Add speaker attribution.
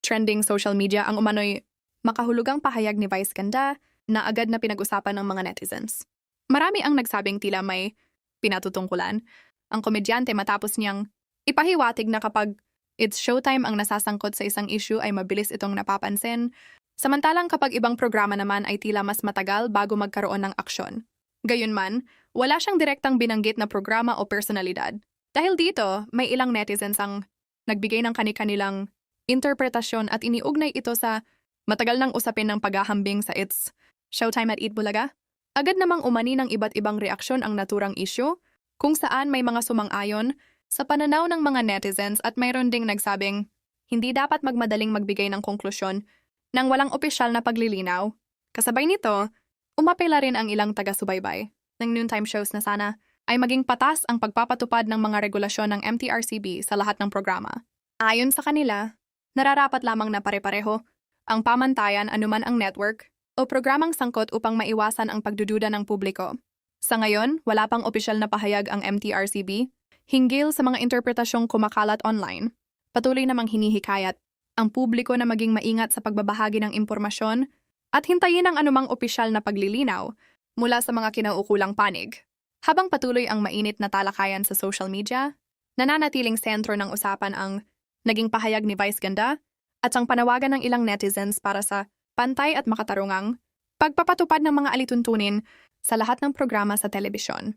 Speaker 1: trending social media ang umano'y makahulugang pahayag ni Vice Ganda na agad na pinag-usapan ng mga netizens. Marami ang nagsabing tila may pinatutungkulan ang komedyante matapos niyang ipahiwatig na kapag it's showtime ang nasasangkot sa isang issue ay mabilis itong napapansin, samantalang kapag ibang programa naman ay tila mas matagal bago magkaroon ng aksyon. Gayunman, wala siyang direktang binanggit na programa o personalidad. Dahil dito, may ilang netizens ang nagbigay ng kani-kanilang interpretasyon at iniugnay ito sa matagal ng usapin ng paghahambing sa It's Showtime at Eat Bulaga. Agad namang umani ng iba't ibang reaksyon ang naturang issue, kung saan may mga sumang-ayon sa pananaw ng mga netizens at mayroon ding nagsabing hindi dapat magmadaling magbigay ng konklusyon nang walang opisyal na paglilinaw. Kasabay nito, umapela rin ang ilang taga-subaybay ng noontime shows na sana ay maging patas ang pagpapatupad ng mga regulasyon ng MTRCB sa lahat ng programa. Ayon sa kanila, nararapat lamang na pare-pareho ang pamantayan anuman ang network o programang sangkot upang maiwasan ang pagdududa ng publiko. Sa ngayon, wala pang opisyal na pahayag ang MTRCB hinggil sa mga interpretasyong kumakalat online. Patuloy namang hinihikayat ang publiko na maging maingat sa pagbabahagi ng impormasyon at hintayin ang anumang opisyal na paglilinaw mula sa mga kinauukulang panig. Habang patuloy ang mainit na talakayan sa social media, nananatiling sentro ng usapan ang naging pahayag ni Vice Ganda at ang panawagan ng ilang netizens para sa pantay at makatarungang pagpapatupad ng mga alituntunin sa lahat ng programa sa telebisyon.